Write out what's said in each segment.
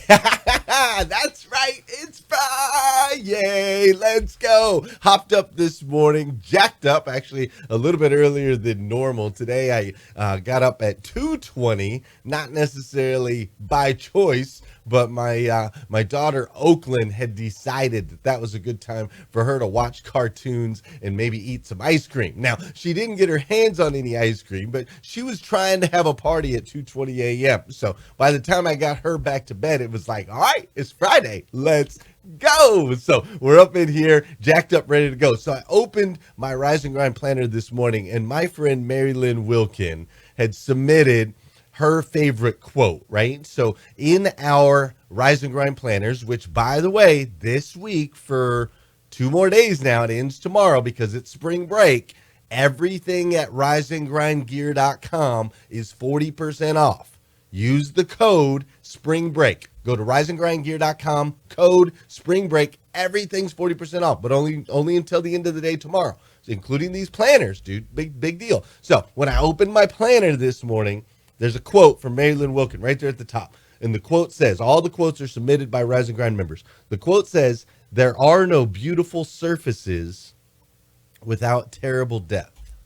everybody. That's right. It's Friday. Let's go. Hopped up this morning, jacked up actually a little bit earlier than normal. Today I got up at 2:20, not necessarily by choice, but my daughter Oakland had decided that was a good time for her to watch cartoons and maybe eat some ice cream. Now, she didn't get her hands on any ice cream, but she was trying to have a party at 2:20 a.m. So by the time I got her back to bed, it was like, all right, it's Friday. Let's go. So we're up in here, jacked up, ready to go. So I opened my Rise and Grind planner this morning, and my friend Mary Lynn Wilkin had submitted her favorite quote, right? So in our Rise and Grind planners, which by the way, this week for 2 more days now, it ends tomorrow because it's spring break, everything at riseandgrindgear.com is 40% off. Use the code spring break. Go to riseandgrindgear.com, code spring break. Everything's 40% off, but only until the end of the day tomorrow, including these planners, dude. Big deal. So when I opened my planner this morning, there's a quote from Mary Lynn Wilkin right there at the top. And the quote says, all the quotes are submitted by Rise and Grind members. The quote says, there are no beautiful surfaces without terrible depth.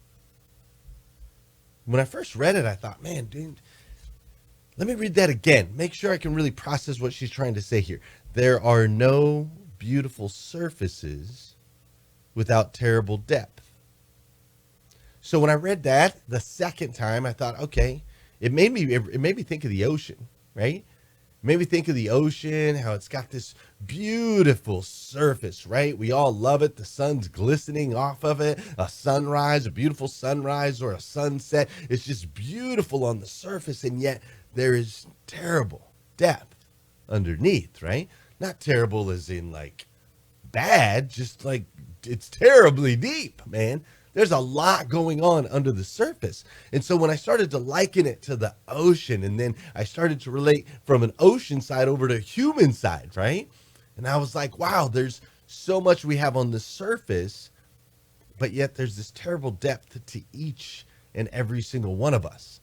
When I first read it, I thought, man, dude, let me read that again. Make sure I can really process what she's trying to say here. There are no beautiful surfaces without terrible depth. So when I read that the second time, I thought, okay, it made me think of the ocean, right? It made me think of the ocean, how it's got this beautiful surface, right? We all love it. The sun's glistening off of it. A sunrise, a beautiful sunrise or a sunset. It's just beautiful on the surface, and yet there is terrible depth underneath, right? Not terrible as in like bad, just like it's terribly deep, man. There's a lot going on under the surface. And so when I started to liken it to the ocean, and then I started to relate from an ocean side over to human side, right? And I was like, wow, there's so much we have on the surface, but yet there's this terrible depth to each and every single one of us.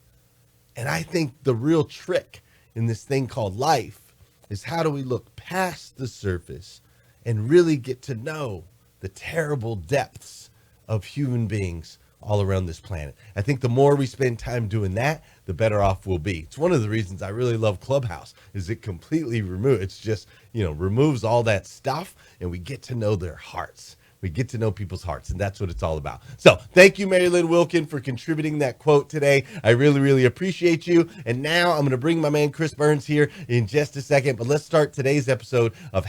And I think the real trick in this thing called life is how do we look past the surface and really get to know the terrible depths of human beings all around this planet. I think the more we spend time doing that, the better off we'll be. It's one of the reasons I really love Clubhouse is it completely removes all that stuff, and we get to know their hearts. We get to know people's hearts, and that's what it's all about. So thank you, Mary Lynn Wilkin, for contributing that quote today. I really, really appreciate you. And now I'm going to bring my man Chris Burns here in just a second, but let's start today's episode of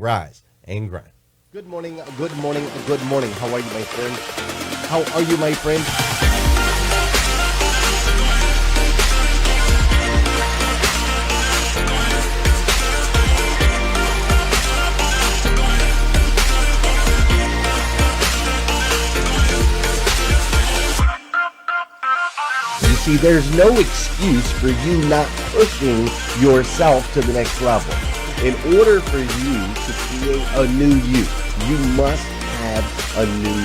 Rise and Grind. Good morning, good morning, good morning. How are you, my friend? How are you, my friend? You see, there's no excuse for you not pushing yourself to the next level. In order for you to create a new you must have a new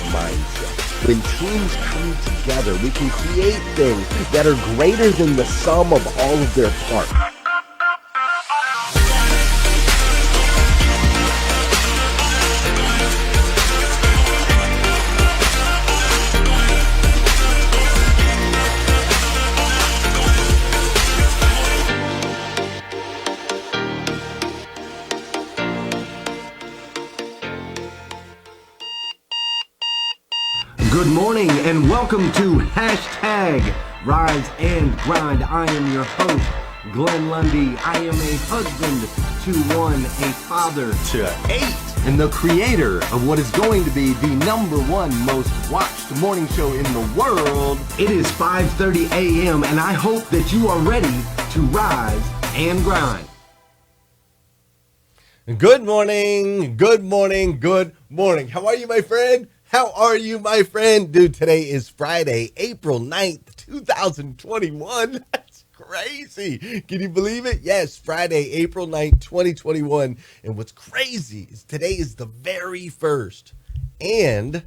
mindset. When teams come together, we can create things that are greater than the sum of all of their parts. Good morning and welcome to Rise and Grind. I am your host, Glenn Lundy. I am a husband to 1, a father to 8, and the creator of what is going to be the #1 most watched morning show in the world. It is 5:30 a.m. and I hope that you are ready to rise and grind. Good morning, good morning, good morning. How are you, my friend? How are you, my friend? Dude, today is Friday, April 9th, 2021. That's crazy. Can you believe it? Yes, Friday, April 9th, 2021. And what's crazy is today is the very first and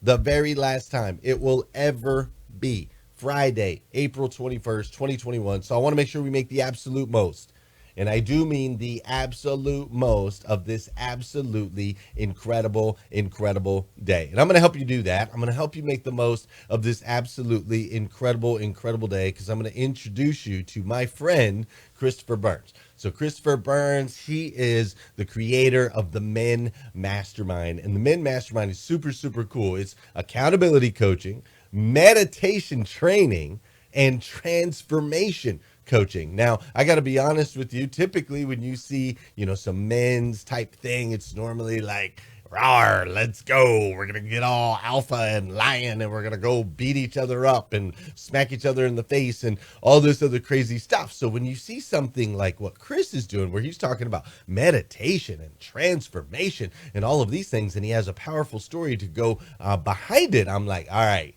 the very last time it will ever be Friday, April 21st, 2021. So I want to make sure we make the absolute most. And I do mean the absolute most of this absolutely incredible, incredible day. And I'm going to help you do that. I'm going to help you make the most of this absolutely incredible, incredible day because I'm going to introduce you to my friend, Christopher Burns. So Christopher Burns, he is the creator of the Men Mastermind. And the Men Mastermind is super, super cool. It's accountability coaching, meditation training, and transformation coaching. Now, I got to be honest with you. Typically, when you see, some men's type thing, it's normally like, rawr, let's go. We're going to get all alpha and lion and we're going to go beat each other up and smack each other in the face and all this other crazy stuff. So when you see something like what Chris is doing, where he's talking about meditation and transformation and all of these things, and he has a powerful story to go behind it, I'm like, all right,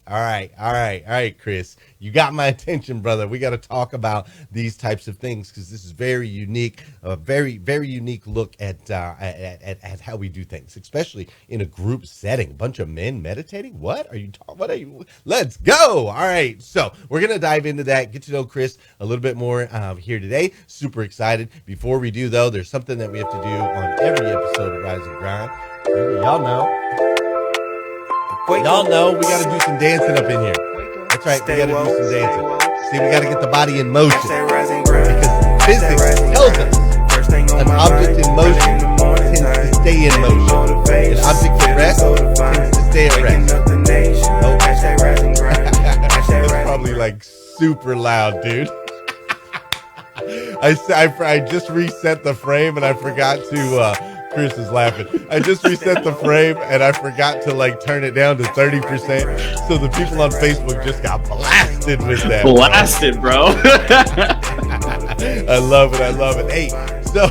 Chris, you got my attention, brother. We got to talk about these types of things because this is very unique, a very, very unique look at how we do things, especially in a group setting. A bunch of men meditating. What are you talking? What are you? Let's go. All right. So we're going to dive into that, get to know Chris a little bit more here today. Super excited. Before we do, though, there's something that we have to do on every episode of Rise and Grind. Y'all know we got to do some dancing up in here. That's right. We got to do some dancing. See, we got to get the body in motion because physics tells us an object in motion tends to stay in motion. An object at rest tends to stay at rest. Oh. That's probably like super loud, dude. I just reset the frame and I forgot to Chris is laughing. I just reset the frame and I forgot to turn it down to 30%. So the people on Facebook just got blasted with that. Blasted, bro. I love it. Hey, so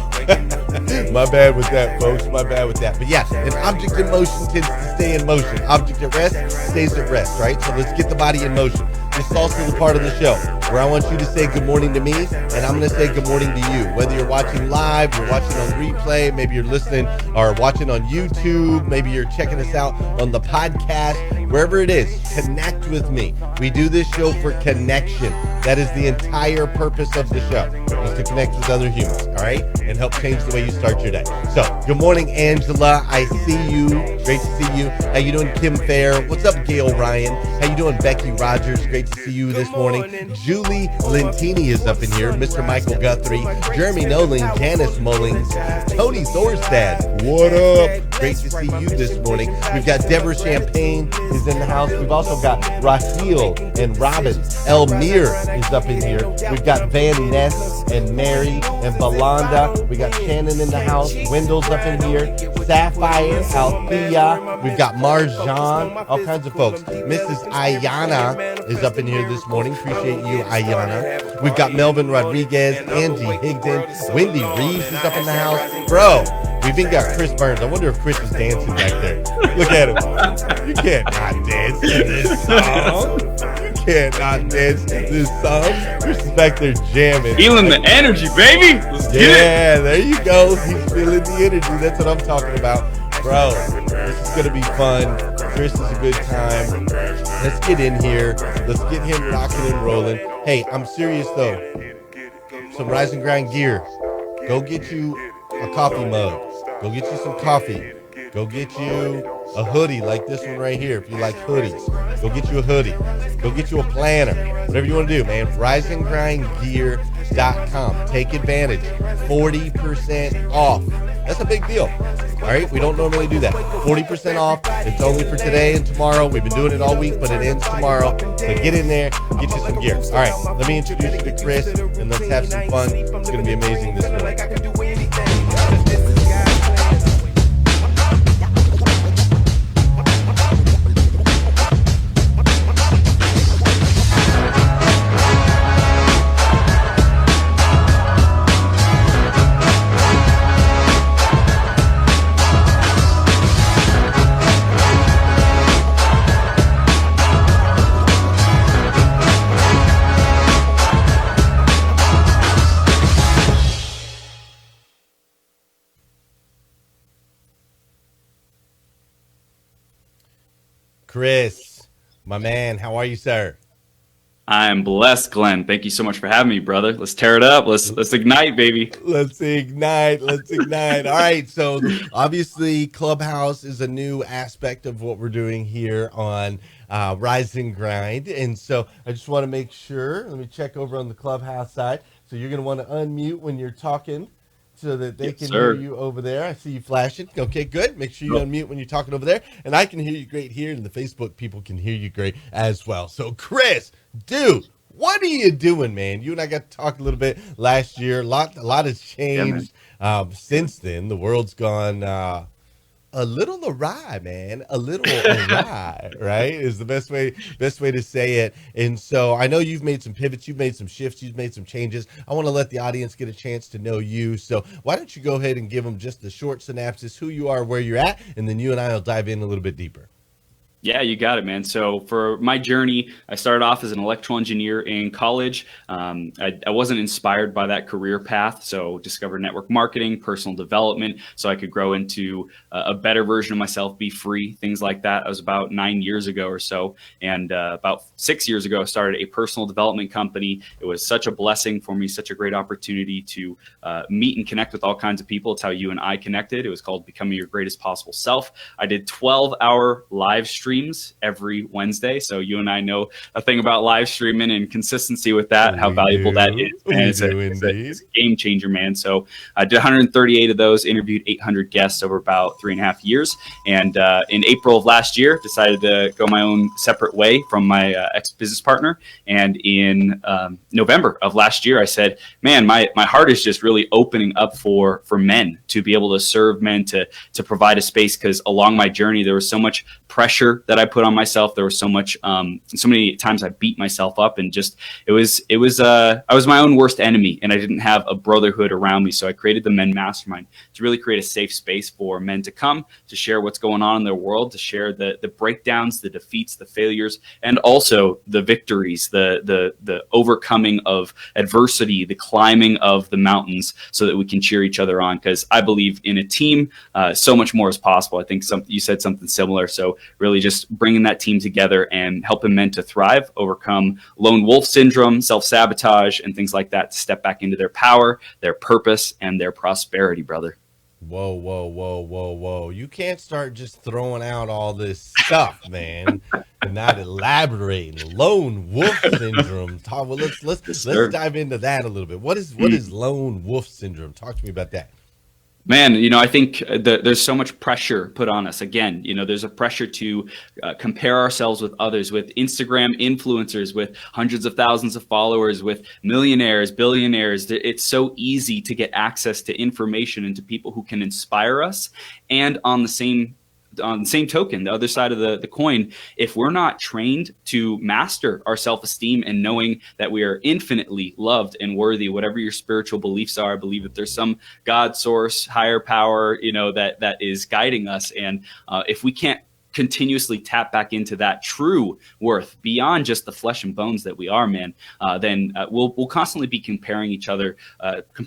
my bad with that, folks. My bad with that. But yeah, an object in motion tends to stay in motion. Object at rest stays at rest, right? So let's get the body in motion. This is also the part of the show where I want you to say good morning to me, and I'm going to say good morning to you. Whether you're watching live, you're watching on replay, maybe you're listening or watching on YouTube, maybe you're checking us out on the podcast, wherever it is, connect with me. We do this show for connection. That is the entire purpose of the show, is to connect with other humans, all right, and help change the way you start your day. So, good morning, Angela. I see you. Great to see you. How you doing, Kim Fair? What's up, Gail Ryan? How you doing, Becky Rogers? Great to see you this morning. Julie Lentini is up in here. Mr. Michael Guthrie, Jeremy Nolan, Janice Mullings, Tony Thorstad. What up? Great to see you this morning. We've got Deborah Champagne is in the house. We've also got Raheel and Robin. Elmire is up in here. We've got Van Ness and Mary and Belanda. We got Shannon in the house. Wendell's up in here. Sapphire, Althea. We've got Marjan. All kinds of folks. Mrs. Ayana is up in here this morning. Appreciate you, Ayana. We've got Melvin Rodriguez, Angie Higdon, Wendy Reeves is up in the house. Bro, we've even got Chris Burns. I wonder if Chris is dancing back there. Look at him. You can't not dance to this song. You can't not dance to this song. Chris is back there jamming. Feeling the energy, baby. Let's get it. Yeah, there you go. He's feeling the energy. That's what I'm talking about. Bro, this is going to be fun. Chris is a good time. Let's get in here. Let's get him rocking and rolling. Hey, I'm serious though. Some Rise and Grind gear. Go get you a coffee mug. Go get you some coffee. Go get you a hoodie like this one right here if you like hoodies. Go get you a hoodie. Go get you a planner. Whatever you want to do, man. riseandgrindgear.com. Take advantage. 40% off. That's a big deal. All right, we don't normally do that. 40% off. It's only for today and tomorrow. We've been doing it all week, but it ends tomorrow. So get in there, get you some gear. All right, let me introduce you to Chris, and let's have some fun. It's going to be amazing this morning. Chris, my man, how are you, sir? I am blessed, Glenn. Thank you so much for having me, brother. Let's tear it up. Let's ignite, baby. Let's ignite. Let's ignite. All right. So obviously, Clubhouse is a new aspect of what we're doing here on Rise and Grind. And so I just want to make sure. Let me check over on the Clubhouse side. So you're going to want to unmute when you're talking so that they Yes, can sir. hear you over there. I see you flashing. Okay, good. Make sure you unmute when you're talking over there. And I can hear you great here, and the Facebook people can hear you great as well. So, Chris, dude, what are you doing, man? You and I got to talk a little bit last year. A lot has Yeah, man. changed since then. The world's gone a little awry, man. A little awry, right? Is the best way to say it. And so I know you've made some pivots, you've made some shifts, you've made some changes. I want to let the audience get a chance to know you. So why don't you go ahead and give them just the short synopsis, who you are, where you're at, and then you and I will dive in a little bit deeper. Yeah, you got it, man. So for my journey, I started off as an electrical engineer in college. I wasn't inspired by that career path, so discovered network marketing, personal development, so I could grow into a better version of myself, be free, things like that. That was about 9 years ago or so. And about 6 years ago, I started a personal development company. It was such a blessing for me, such a great opportunity to meet and connect with all kinds of people. It's how you and I connected. It was called Becoming Your Greatest Possible Self. I did 12-hour live streams every Wednesday. So you and I know a thing about live streaming and consistency with that, how valuable that is. And it's a game changer, man. So I did 138 of those, interviewed 800 guests over about 3.5 years. And in April of last year, decided to go my own separate way from my ex-business partner. And in November of last year, I said, man, my heart is just really opening up for men to be able to serve men, to provide a space, because along my journey, there was so much pressure that I put on myself. There was so many times I beat myself up, and just I was my own worst enemy, and I didn't have a brotherhood around me. So I created the Men Mastermind to really create a safe space for men to come, to share what's going on in their world, to share the breakdowns, the defeats, the failures, and also the victories, the overcoming of adversity, the climbing of the mountains, so that we can cheer each other on. Because I believe in a team, so much more is possible. I think you said something similar. So really just bringing that team together and helping men to thrive, overcome lone wolf syndrome, self-sabotage, and things like that, to step back into their power, their purpose, and their prosperity, brother. Whoa, whoa, whoa, whoa, whoa. You can't start just throwing out all this stuff, man, and not elaborating. Lone wolf syndrome. Well, let's dive into that a little bit. What is lone wolf syndrome? Talk to me about that. Man, I think there's so much pressure put on us. Again, there's a pressure to compare ourselves with others, with Instagram influencers, with hundreds of thousands of followers, with millionaires, billionaires. It's so easy to get access to information and to people who can inspire us. And on the same token, the other side of the coin, if we're not trained to master our self-esteem and knowing that we are infinitely loved and worthy, whatever your spiritual beliefs are, I believe that there's some God source, higher power, that is guiding us. And if we can't continuously tap back into that true worth beyond just the flesh and bones that we are, man, then we'll constantly be comparing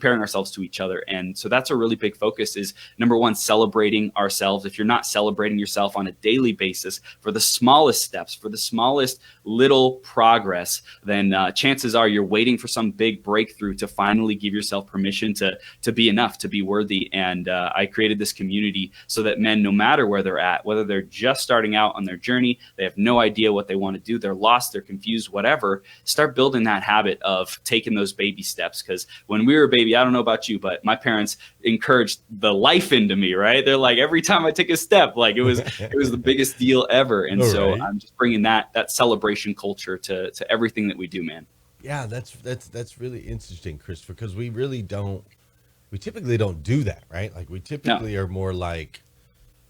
ourselves to each other. And so that's a really big focus, is number one, celebrating ourselves. If you're not celebrating yourself on a daily basis for the smallest steps, for the smallest little progress, then chances are you're waiting for some big breakthrough to finally give yourself permission to be enough, to be worthy. And I created this community so that men, no matter where they're at, whether they're just starting out on their journey, they have no idea what they want to do, they're lost, they're confused, whatever, start building that habit of taking those baby steps. Because when we were a baby, I don't know about you, but my parents encouraged the life into me, right? They're like, every time I take a step, like it was the biggest deal ever. And so right. I'm just bringing that celebration culture to everything that we do, man. Yeah, that's really interesting, Christopher, because we typically don't do that, right? Like we typically are more like,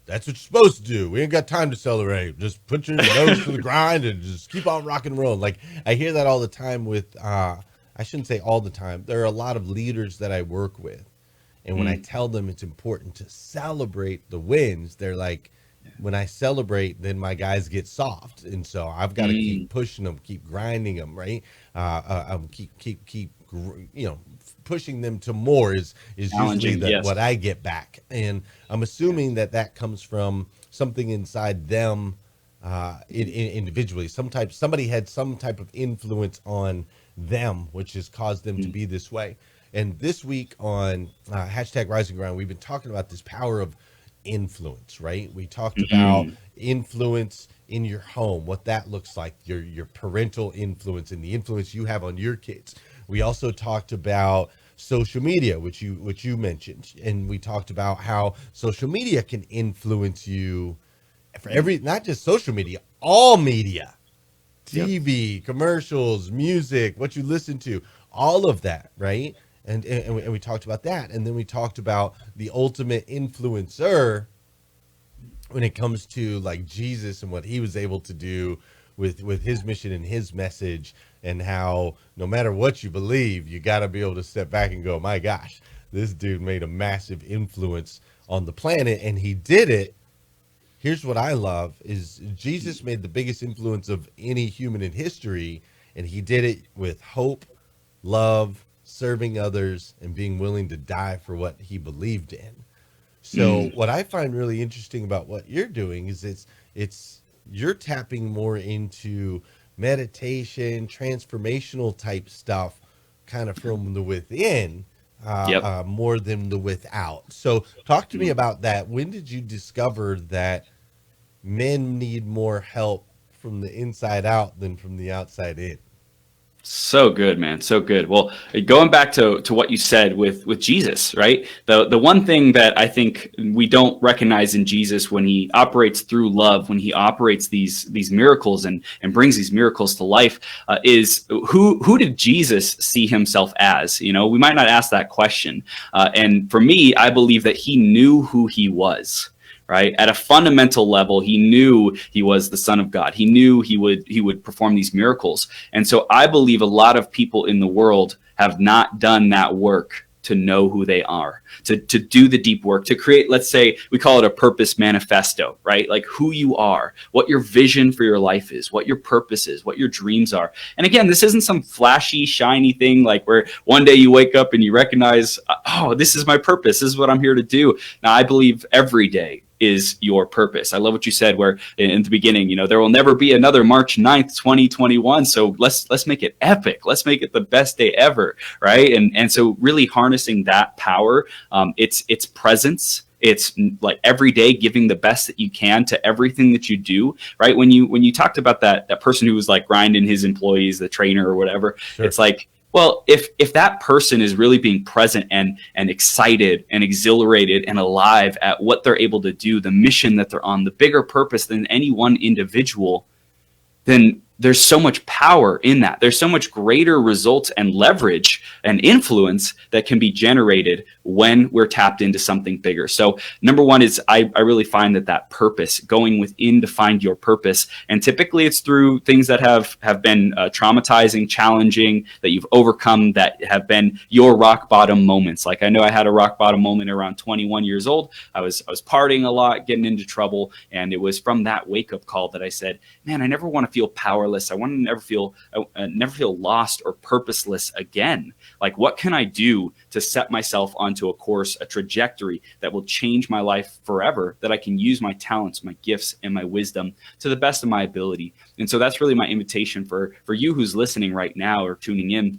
that's what you're supposed to do. We ain't got time to celebrate. Just put your nose to the grind and just keep on rock and roll. Like I hear that all the time with, I shouldn't say all the time. There are a lot of leaders that I work with. And when I tell them it's important to celebrate the wins, they're like, when I celebrate, then my guys get soft. And so I've got to keep pushing them, keep grinding them, right? Keep pushing them to more is usually what I get back. And I'm assuming that comes from something inside them individually. Somebody had some type of influence on them, which has caused them to Mm. be this way. And this week on hashtag Rising Ground, we've been talking about this power of influence, right? We talked about Mhm. influence in your home, what that looks like, your parental influence and the influence you have on your kids. We also talked about social media, which you mentioned, and we talked about how social media can influence you for Mm. every, not just social media, all media, Yep. TV, commercials, music, what you listen to, all of that, right? And we talked about that, and then we talked about the ultimate influencer when it comes to like Jesus and what he was able to do with his mission and his message, and how no matter what you believe, you got to be able to step back and go, my gosh, this dude made a massive influence on the planet, and he did it. Here's what I love is Jesus made the biggest influence of any human in history, and he did it with hope, love, serving others, and being willing to die for what he believed in. So Mm. what I find really interesting about what you're doing is it's you're tapping more into meditation, transformational type stuff, kind of from the within, Yep. more than the without. So talk to me Mm. about that. When did you discover that men need more help from the inside out than from the outside in? So good, man. So good. Well, going back to what you said with Jesus, right? The one thing that I think we don't recognize in Jesus when he operates through love, when he operates these miracles and brings these miracles to life, is who did Jesus see himself as? You know, we might not ask that question. And for me, I believe that he knew who he was. Right at a fundamental level, he knew he was the Son of God. He knew he would perform these miracles. And so I believe a lot of people in the world have not done that work to know who they are, to do the deep work, to create, let's say, we call it a purpose manifesto, right? Like who you are, what your vision for your life is, what your purpose is, what your dreams are. And again, this isn't some flashy, shiny thing like where one day you wake up and you recognize, oh, this is my purpose. This is what I'm here to do. Now, I believe every day is your purpose. I love what you said where in the beginning, you know, there will never be another March 9th, 2021. So let's make it epic. Let's make it the best day ever. Right. And so really harnessing that power, it's presence. It's like every day giving the best that you can to everything that you do. Right. When you talked about that person who was like grinding his employees, the trainer or whatever, Sure. it's like, well, if that person is really being present and excited and exhilarated and alive at what they're able to do, the mission that they're on, the bigger purpose than any one individual, then there's so much power in that. There's so much greater results and leverage and influence that can be generated when we're tapped into something bigger. So number one is I really find that purpose, going within to find your purpose. And typically it's through things that have been traumatizing, challenging, that you've overcome, that have been your rock bottom moments. Like I know I had a rock bottom moment around 21 years old. I was partying a lot, getting into trouble. And it was from that wake up call that I said, man, I never want to feel powerless. I want to never feel lost or purposeless again. Like, what can I do to set myself onto a course, a trajectory that will change my life forever, that I can use my talents, my gifts, and my wisdom to the best of my ability? And so that's really my invitation for you who's listening right now or tuning in.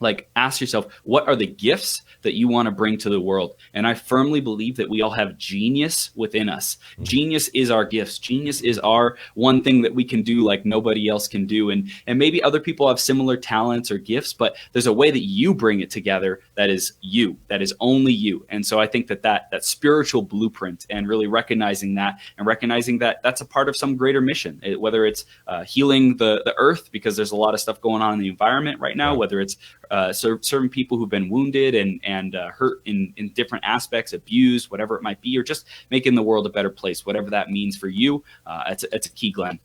Like, ask yourself, what are the gifts that you want to bring to the world? And I firmly believe that we all have genius within us. Genius is our gifts. Genius is our one thing that we can do like nobody else can do. And maybe other people have similar talents or gifts, but there's a way that you bring it together that is you, that is only you. And so I think that spiritual blueprint, and really recognizing that, and recognizing that that's a part of some greater mission, whether it's healing the earth, because there's a lot of stuff going on in the environment right now, Right. whether it's certain people who've been wounded and hurt in different aspects, abused, whatever it might be, or just making the world a better place, whatever that means for you. It's a key, Glenn.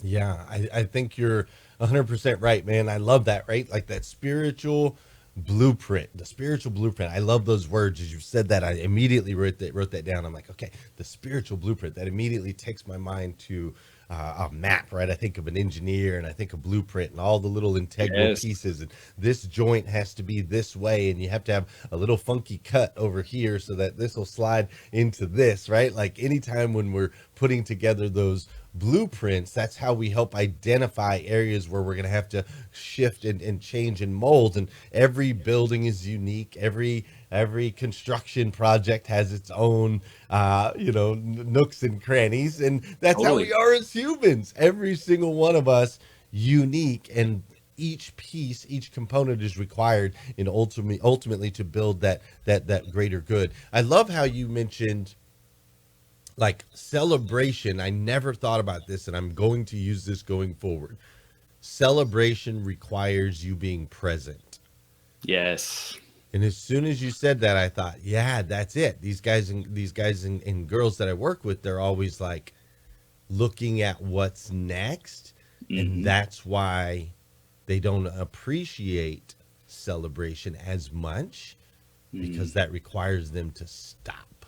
Yeah, I think you're 100% right, man. I love that, right? Like that spiritual blueprint, the spiritual blueprint. I love those words. As you said that, I immediately wrote that down. I'm like, okay, the spiritual blueprint. That immediately takes my mind to a map, right? I think of an engineer and I think of blueprint and all the little integral Yes. pieces. And this joint has to be this way, and you have to have a little funky cut over here so that this will slide into this, right? Like anytime when we're putting together those blueprints, that's how we help identify areas where we're going to have to shift and change and mold. And every building is unique. Every construction project has its own, nooks and crannies. And that's how Totally. we are as humans. Every single one of us unique, and each piece, each component is required in ultimately to build that greater good. I love how you mentioned like celebration. I never thought about this, and I'm going to use this going forward. Celebration requires you being present. Yes. And as soon as you said that, I thought, yeah, that's it. These guys and girls that I work with, they're always like looking at what's next. And Hmm. that's why they don't appreciate celebration as much, because that requires them to stop,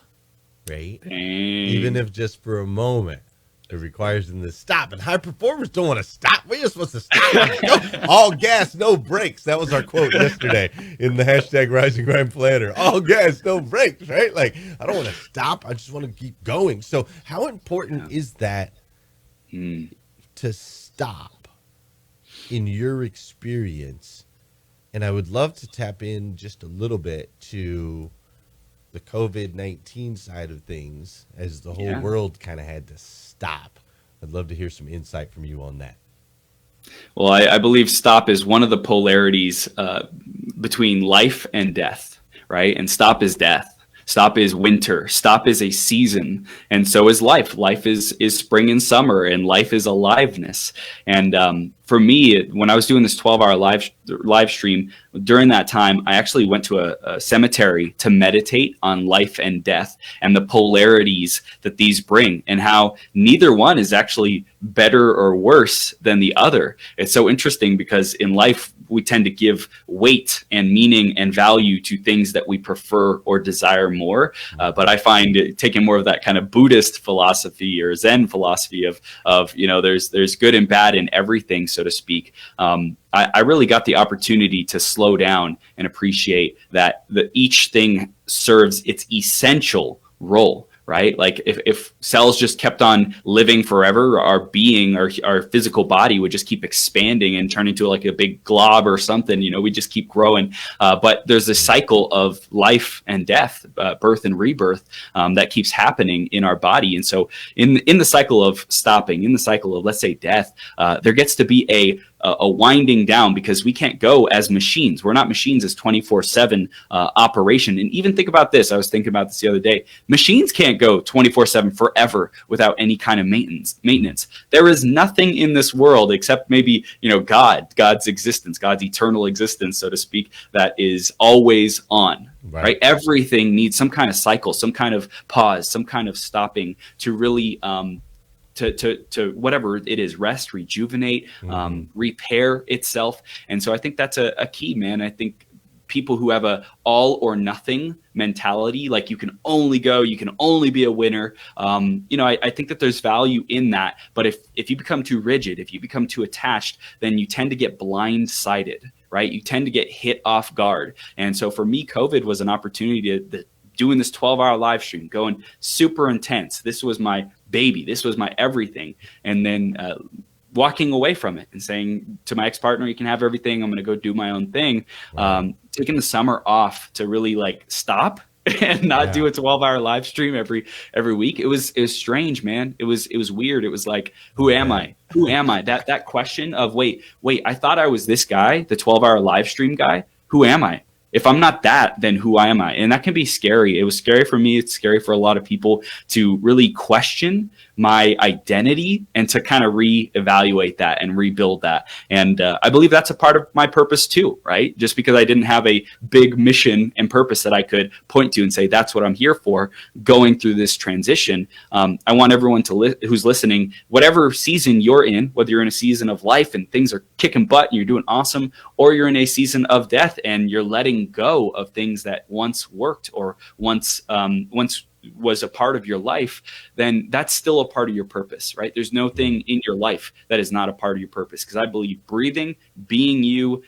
right? Even Dang. if just for a moment, it requires them to stop. And high performers don't want to stop. We're just supposed to stop. Go. All gas, no brakes. That was our quote yesterday in the hashtag Rising Grind Planner. All gas, no brakes, right? Like, I don't want to stop. I just want to keep going. So how important is that Mm. to stop in your experience? And I would love to tap in just a little bit to the COVID-19 side of things, as the whole Yeah. world kind of had to stop. I'd love to hear some insight from you on that. Well, I believe stop is one of the polarities between life and death, right? And stop is death. Stop is winter. Stop is a season, and so is life. Life is spring and summer, and life is aliveness. And for me, when I was doing this 12-hour live stream, during that time, I actually went to a cemetery to meditate on life and death and the polarities that these bring, and how neither one is actually better or worse than the other. It's so interesting because in life, we tend to give weight and meaning and value to things that we prefer or desire more. But I find taking more of that kind of Buddhist philosophy or Zen philosophy of there's good and bad in everything, so to speak. I really got the opportunity to slow down and appreciate that each thing serves its essential role. Right? Like if cells just kept on living forever, our being, our physical body would just keep expanding and turn into like a big glob or something. We just keep growing. But there's this cycle of life and death, birth and rebirth, that keeps happening in our body. And so in the cycle of stopping, in the cycle of, let's say, death, there gets to be a winding down, because we can't go as machines. We're not machines as 24/7 operation. And even think about this. I was thinking about this the other day. Machines can't go 24/7 forever without any kind of maintenance. There is nothing in this world except maybe, God's existence, God's eternal existence, so to speak, that is always on. Right? Everything needs some kind of cycle, some kind of pause, some kind of stopping to really to whatever it is, rest, rejuvenate, repair itself. And so I think that's a key, man. I think people who have a all or nothing mentality, like you can only be a winner. I think that there's value in that. But if you become too rigid, if you become too attached, then you tend to get blindsided, right? You tend to get hit off guard. And so for me, COVID was an opportunity to doing this 12-hour live stream, going super intense. This was my baby. This was my everything. And then walking away from it and saying to my ex-partner, you can have everything. I'm going to go do my own thing. Taking the summer off to really like stop and not do a 12-hour live stream every week. It was strange, man. It was weird. It was like, who am I? Who am I? That question of, wait, I thought I was this guy, the 12-hour live stream guy. Who am I? If I'm not that, then who am I? And that can be scary. It was scary for me. It's scary for a lot of people to really question my identity and to kind of reevaluate that and rebuild that. And I believe that's a part of my purpose too, right? Just because I didn't have a big mission and purpose that I could point to and say, that's what I'm here for going through this transition. I want everyone who's listening, whatever season you're in, whether you're in a season of life and things are kicking butt and you're doing awesome, or you're in a season of death and you're letting go of things that once worked or once was a part of your life, then that's still a part of your purpose, right? There's no thing in your life that is not a part of your purpose, because I believe breathing, being you,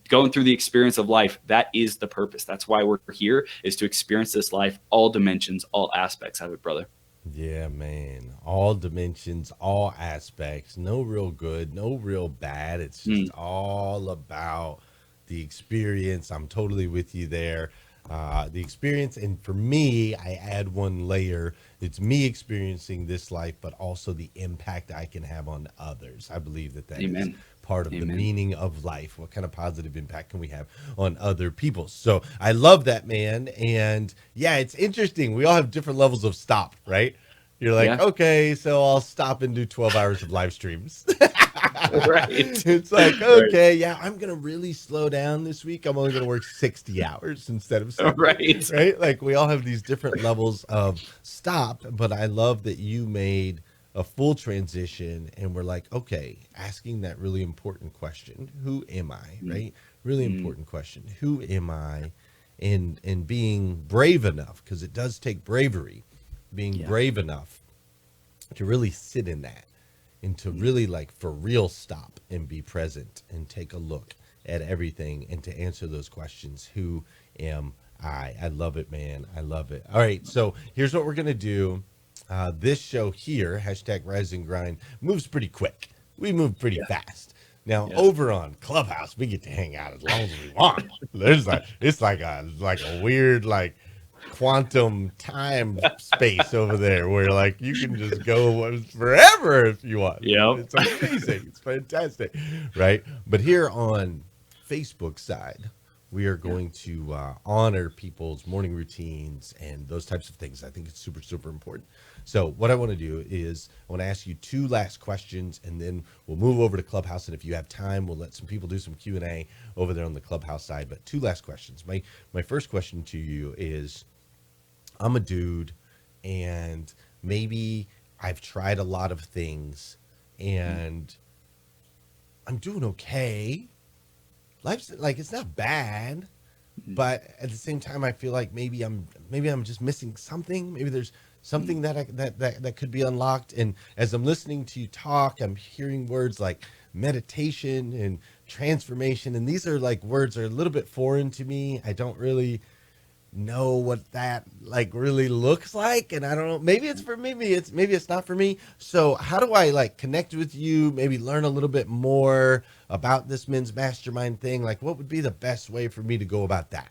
going through the experience of life, that is the purpose. That's why we're here, is to experience this life, all dimensions, all aspects of it, brother. Yeah, man. All dimensions, all aspects, no real good, no real bad. It's just Mm, all about the experience. I'm totally with you there. The experience. And for me, I add one layer. It's me experiencing this life, but also the impact I can have on others. I believe that that is amen. part of the Amen. meaning of life. What kind of positive impact can we have on other people? So I love that, man. And yeah, it's interesting. We all have different levels of stop, right? You're like, Yeah. okay, so I'll stop and do 12 hours of live streams. Right. It's like, Right. okay, yeah, I'm going to really slow down this week. I'm only going to work 60 hours instead of 70, Right. right? Like we all have these different levels of stop, but I love that you made a full transition and we're like, okay, asking that really important question, who am I, Mm, right? Really mm, important question. Who am I? And being brave enough, because it does take bravery, being yeah. brave enough to really sit in that and to Mm, really like for real stop and be present and take a look at everything and to answer those questions. Who am I? I love it, man. I love it. All right. So here's what we're going to do. This show here, hashtag Rise and Grind, moves pretty quick. We move pretty yeah. fast. Now Yes. over on Clubhouse, we get to hang out as long as we want. There's like it's like a weird like quantum time space over there where like you can just go forever if you want. Yep. It's amazing. It's fantastic. Right. But here on Facebook side, we are Yeah. going to honor people's morning routines and those types of things. I think it's super, super important. So what I want to do is I want to ask you two last questions, and then we'll move over to Clubhouse. And if you have time, we'll let some people do some Q&A over there on the Clubhouse side. But two last questions. My first question to you is, I'm a dude and maybe I've tried a lot of things Mm, and I'm doing okay. Life's like it's not bad, mm, but at the same time I feel like maybe I'm just missing something. Maybe there's mm, something that could be unlocked. And as I'm listening to you talk, I'm hearing words like meditation and transformation, and these are like words that are a little bit foreign to me. I don't really know what that like really looks like, and I don't know, maybe it's for me, maybe it's not for me. So how do I like connect with you, maybe learn a little bit more about this men's mastermind thing? Like what would be the best way for me to go about that?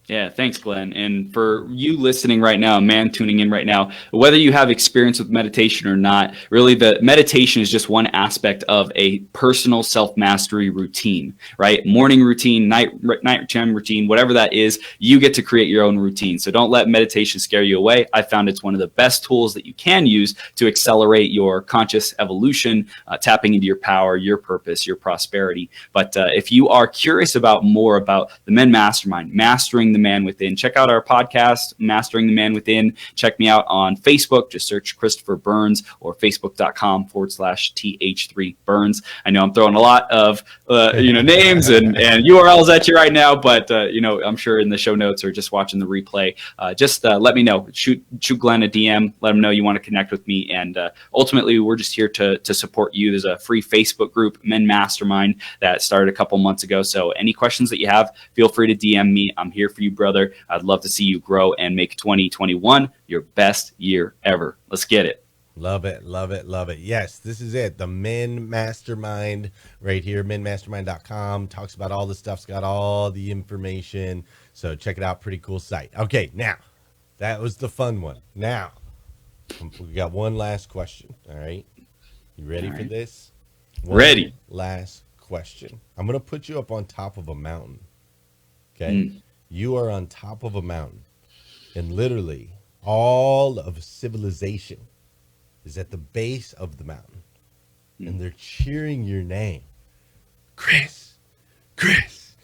Yeah, thanks, Glenn. And for you listening right now, man, tuning in right now, whether you have experience with meditation or not, really the meditation is just one aspect of a personal self mastery routine, right? Morning routine, nighttime routine, whatever that is, you get to create your own routine. So don't let meditation scare you away. I found it's one of the best tools that you can use to accelerate your conscious evolution, tapping into your power, your purpose, your prosperity. But if you are curious about more about the Men Mastermind, Mastering the Man Within, check out our podcast, Mastering the Man Within. Check me out on Facebook. Just search Christopher Burns or facebook.com/th3 Burns. I know I'm throwing a lot of names and URLs at you right now, but I'm sure in the show notes or just watching the replay, just let me know. Shoot Glenn a DM. Let him know you want to connect with me. And ultimately, we're just here to support you. There's a free Facebook group, Men Mastermind, that started a couple months ago. So any questions that you have, feel free to DM me. I'm here for you, brother. I'd love to see you grow and make 2021 your best year ever. Let's get it. Love it, love it, love it. Yes, this is it. The Men Mastermind right here, menmastermind.com. Talks about all the stuff, it's got all the information. So check it out. Pretty cool site. Okay, now that was the fun one. Now we got one last question. All right. You ready All for right. this? One Ready. last question. I'm going to put you up on top of a mountain. Okay. Mm, You are on top of a mountain, and literally all of civilization is at the base of the mountain, mm, and they're cheering your name. Chris, Chris,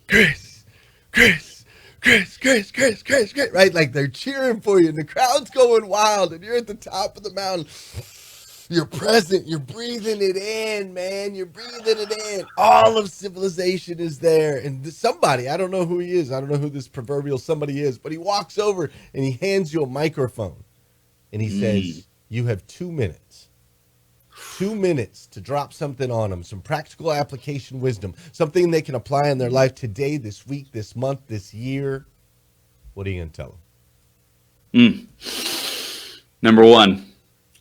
Chris, Chris, Chris, right? Like they're cheering for you, and the crowd's going wild, and you're at the top of the mountain. You're present. You're breathing it in, man. You're breathing it in. All of civilization is there. And somebody, I don't know who he is. I don't know who this proverbial somebody is, but he walks over and he hands you a microphone and he mm. says, you have 2 minutes. 2 minutes to drop something on them, some practical application wisdom, something they can apply in their life today, this week, this month, this year. What are you going to tell them? Mm. Number one,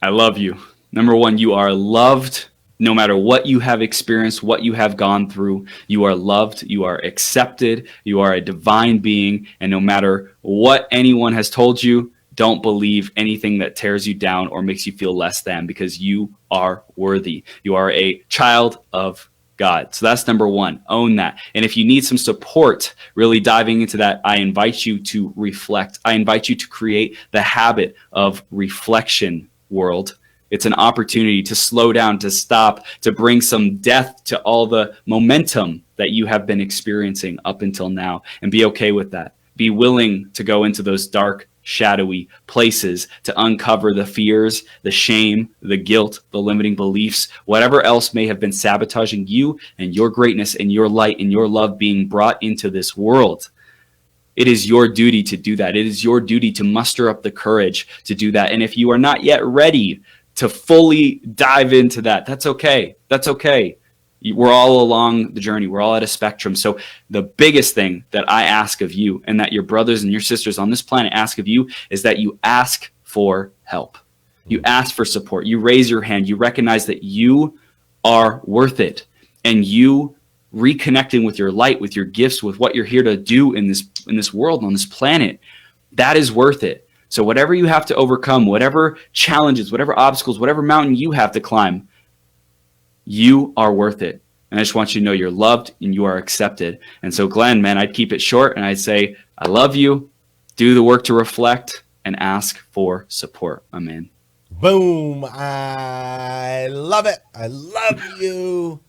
I love you. Number one, you are loved no matter what you have experienced, what you have gone through. You are loved, you are accepted, you are a divine being, and no matter what anyone has told you, don't believe anything that tears you down or makes you feel less than, because you are worthy. You are a child of God. So that's number one. Own that. And if you need some support really diving into that, I invite you to reflect. I invite you to create the habit of reflection, world. It's an opportunity to slow down, to stop, to bring some depth to all the momentum that you have been experiencing up until now, and be okay with that. Be willing to go into those dark, shadowy places to uncover the fears, the shame, the guilt, the limiting beliefs, whatever else may have been sabotaging you and your greatness and your light and your love being brought into this world. It is your duty to do that. It is your duty to muster up the courage to do that. And if you are not yet ready to fully dive into that, that's okay. That's okay. We're all along the journey. We're all at a spectrum. So the biggest thing that I ask of you, and that your brothers and your sisters on this planet ask of you, is that you ask for help. You ask for support. You raise your hand. You recognize that you are worth it. And you reconnecting with your light, with your gifts, with what you're here to do in this world, on this planet, that is worth it. So whatever you have to overcome, whatever challenges, whatever obstacles, whatever mountain you have to climb, you are worth it. And I just want you to know you're loved and you are accepted. And so, Glenn, man, I'd keep it short and I'd say, I love you. Do the work to reflect and ask for support, my man. Boom. I love it. I love you.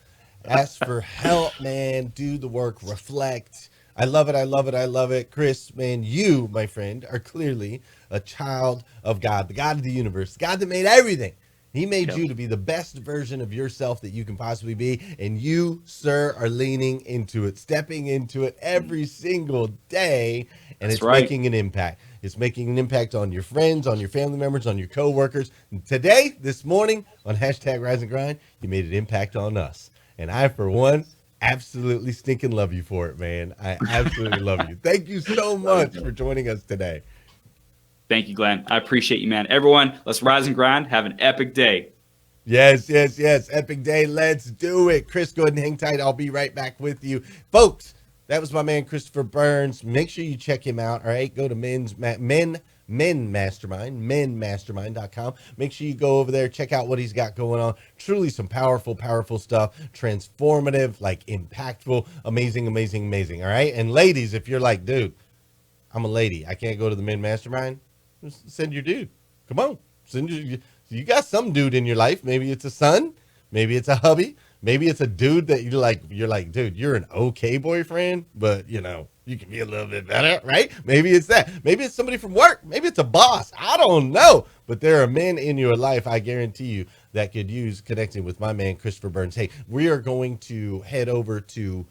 Ask for help, man. Do the work. Reflect. I love it. I love it. I love it. Chris, man, you, my friend, are clearly a child of God, the God of the universe, the God that made everything. He made you to be the best version of yourself that you can possibly be. And you, sir, are leaning into it, stepping into it every single day. And That's it's right. making an impact. It's making an impact on your friends, on your family members, on your coworkers. And today, this morning, on hashtag Rise and Grind, you made an impact on us. And I, for one, absolutely stinking love you for it, man. I absolutely love you. Thank you so much for joining us today. Thank you, Glenn. I appreciate you, man. Everyone, let's rise and grind. Have an epic day. Yes, yes, yes. Epic day. Let's do it. Chris, go ahead and hang tight. I'll be right back with you. Folks, that was my man, Christopher Burns. Make sure you check him out. All right. Go to Men Mastermind, menmastermind.com. Make sure you go over there, check out what he's got going on. Truly some powerful, powerful stuff. Transformative, like impactful, amazing, amazing, amazing. All right. And ladies, if you're like, dude, I'm a lady, I can't go to the Men Mastermind, send your dude. Come on. You got some dude in your life. Maybe it's a son. Maybe it's a hubby. Maybe it's a dude that you're like, dude, you're an okay boyfriend, but you know, you can be a little bit better, right? Maybe it's that. Maybe it's somebody from work. Maybe it's a boss. I don't know. But there are men in your life, I guarantee you, that could use connecting with my man, Christopher Burns. Hey, we are going to head over to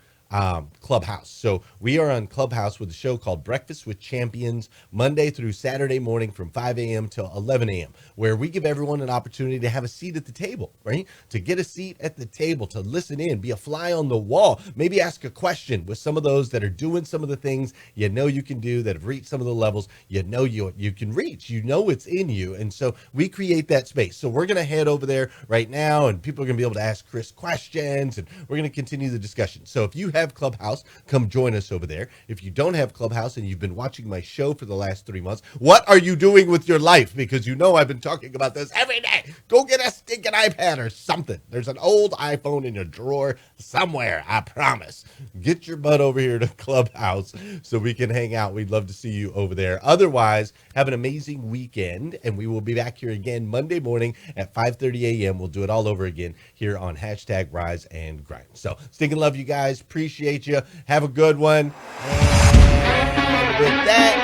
Clubhouse. So we are on Clubhouse with a show called Breakfast with Champions, Monday through Saturday morning from 5 a.m. till 11 a.m., where we give everyone an opportunity to have a seat at the table, right? To get a seat at the table, to listen in, be a fly on the wall, maybe ask a question with some of those that are doing some of the things you know you can do, that have reached some of the levels you know you can reach, you know it's in you. And so we create that space. So we're going to head over there right now, and people are going to be able to ask Chris questions, and we're going to continue the discussion. So if you have Clubhouse, come join us over there. If you don't have Clubhouse and you've been watching my show for the last 3 months, what are you doing with your life? Because you know I've been talking about this every day. Go get a stinking iPad or something. There's an old iPhone in your drawer somewhere, I promise. Get your butt over here to Clubhouse so we can hang out. We'd love to see you over there. Otherwise, have an amazing weekend, and we will be back here again Monday morning at 5:30 a.m. We'll do it all over again here on hashtag Rise and Grind. So, stinking love you guys. Appreciate you. Have a good one. And with that,